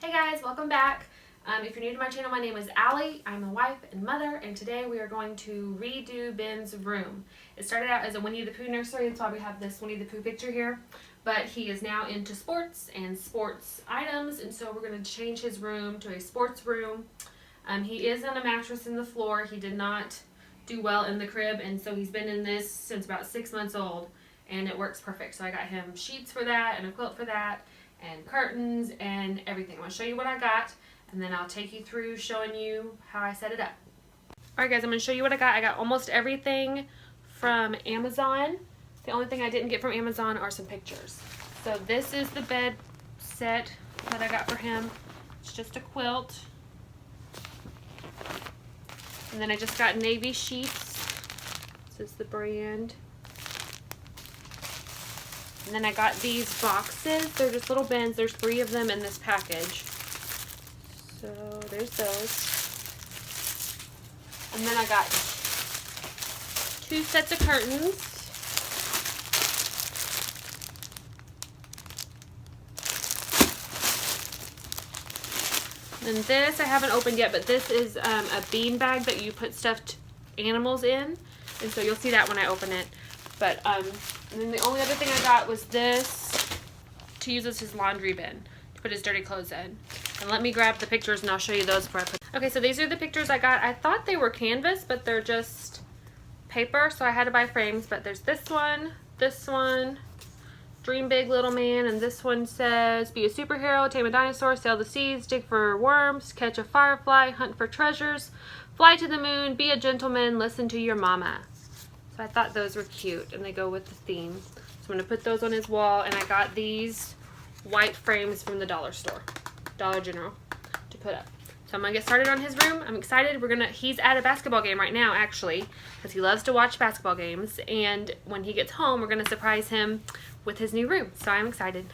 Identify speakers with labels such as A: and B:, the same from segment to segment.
A: Hey guys, welcome back. If you're new to my channel, my name is Allie. I'm a wife and mother, and today we are going to redo Ben's room. It started out as a Winnie the Pooh nursery. That's why we have this Winnie the Pooh picture here. But he is now into sports and sports items, and so we're going to change his room to a sports room. He is on a mattress in the floor. He did not do well in the crib, and so he's been in this since about 6 months old, and it works perfect. So I got him sheets for that and a quilt for that, and curtains and everything. I'm going to show you what I got, and then I'll take you through showing you how I set it up. Alright guys, I'm going to show you what I got. I got almost everything from Amazon. The only thing I didn't get from Amazon are some pictures. So this is the bed set that I got for him. It's just a quilt. And then I just got navy sheets. This is the brand. And then I got these boxes. They're just little bins. There's 3 of them in this package. So there's those. And then I got 2 sets of curtains. And this I haven't opened yet, but this is a bean bag that you put stuffed animals in. And so you'll see that when I open it. But and then the only other thing I got was this to use as his laundry bin to put his dirty clothes in. And let me grab the pictures and I'll show you those before I put. Okay, so these are the pictures I got. I thought they were canvas, but they're just paper, so I had to buy frames. But there's this one, dream big little man, and this one says be a superhero, tame a dinosaur, sail the seas, dig for worms, catch a firefly, hunt for treasures, fly to the moon, be a gentleman, listen to your mama. So I thought those were cute, and they go with the theme. So I'm going to put those on his wall, and I got these white frames from the dollar store, Dollar General, to put up. So I'm going to get started on his room. I'm excited. He's at a basketball game right now, actually, because he loves to watch basketball games. And when he gets home, we're going to surprise him with his new room. So I'm excited.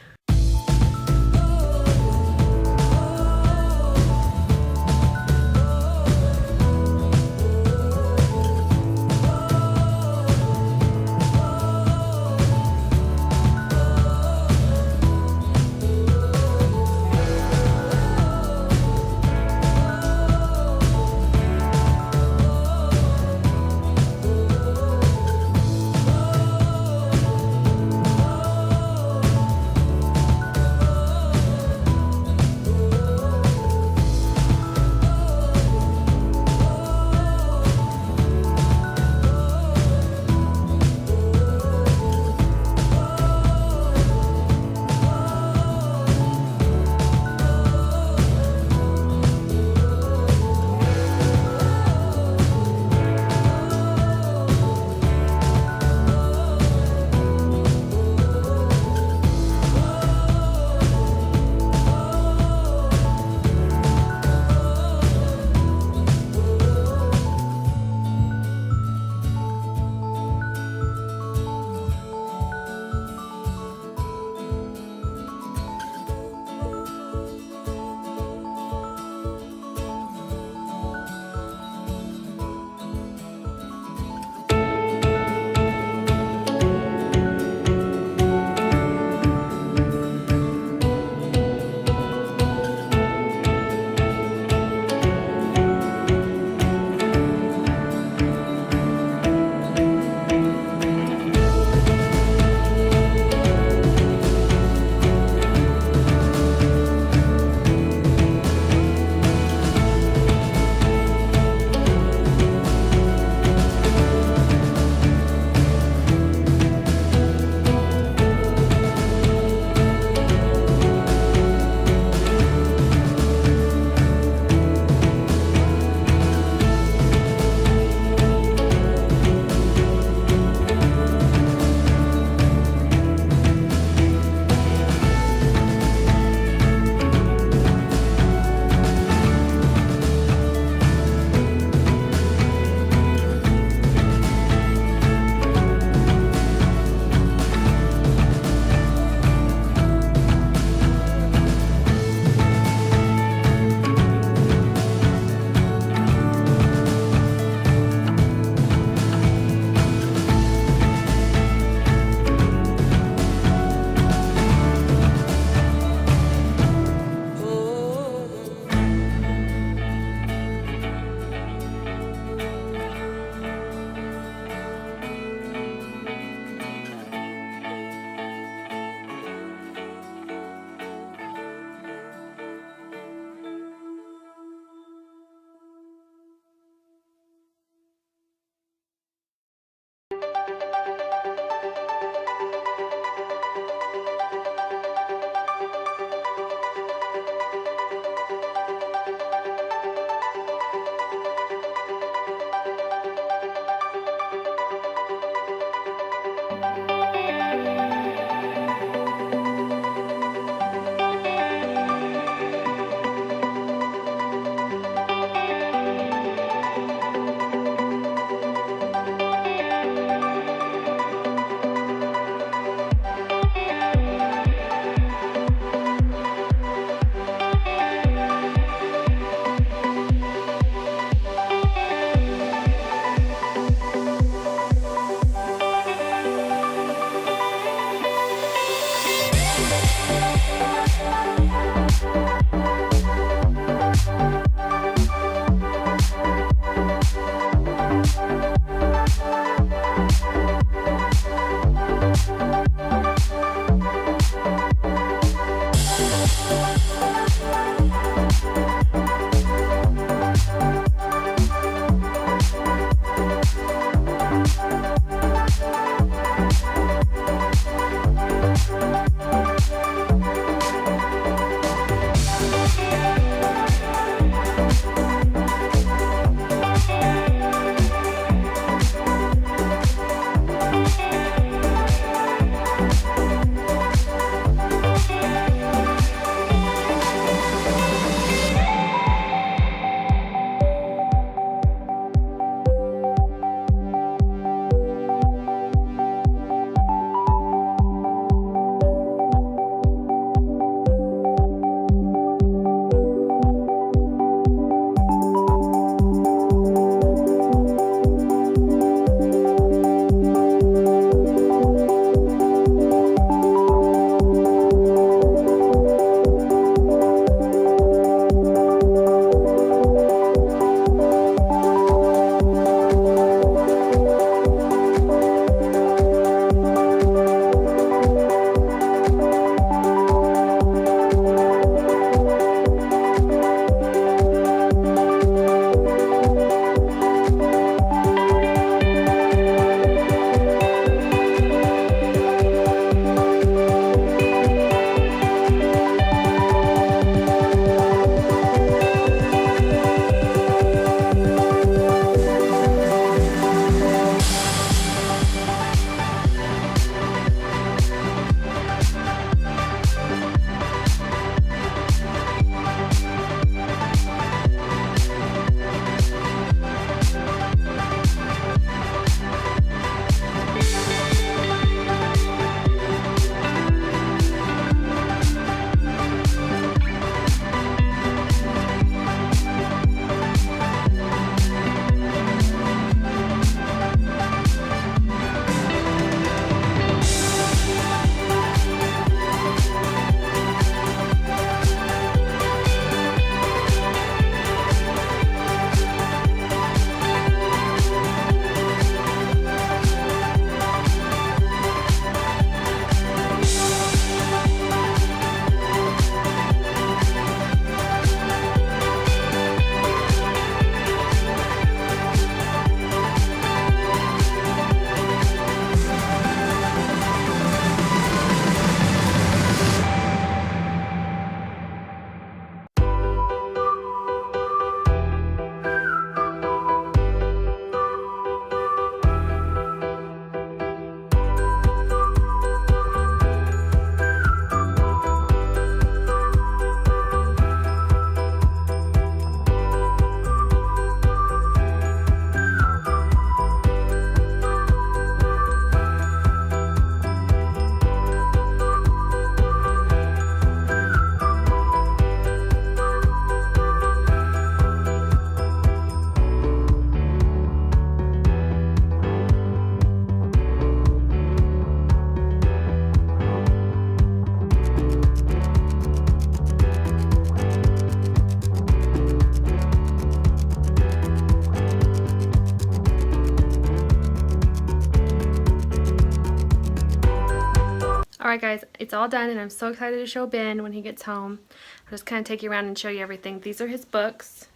A: Alright guys, it's all done and I'm so excited to show Ben when he gets home. I'll just kind of take you around and show you everything. These are his books.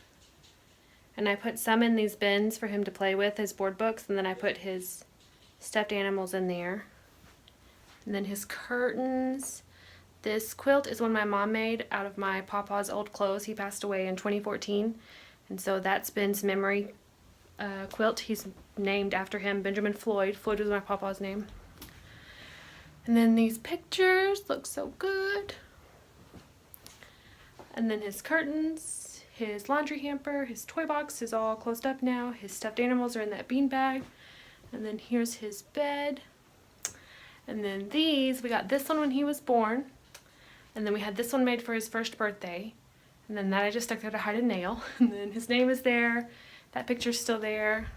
A: And I put some in these bins for him to play with, his board books, and then I put his stuffed animals in there. And then his curtains. This quilt is one my mom made out of my papa's old clothes. He passed away in 2014. And so that's Ben's memory quilt. He's named after him, Benjamin Floyd. Floyd was my papa's name. And then these pictures look so good. And then his curtains, his laundry hamper, his toy box is all closed up now. His stuffed animals are in that bean bag. And then here's his bed. And then these, we got this one when he was born. And then we had this one made for his first birthday. And then that I just stuck there to hide a nail. And then his name is there. That picture's still there.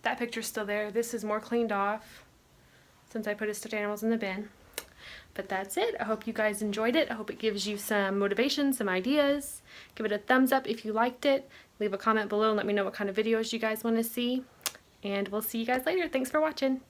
A: That picture's still there. This is more cleaned off since I put his stuffed animals in the bin. But that's it. I hope you guys enjoyed it. I hope it gives you some motivation, some ideas. Give it a thumbs up if you liked it. Leave a comment below and let me know what kind of videos you guys want to see. And we'll see you guys later. Thanks for watching.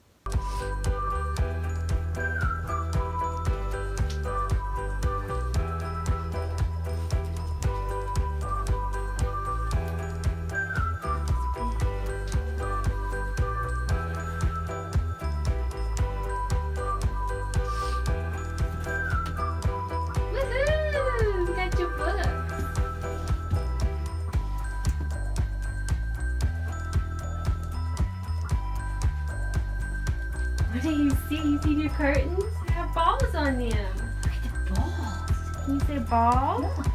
A: Woohoo! Got your book. What do you see? You see your curtains? They have balls on them.
B: Look at the balls.
A: Can you say ball?
B: Yeah.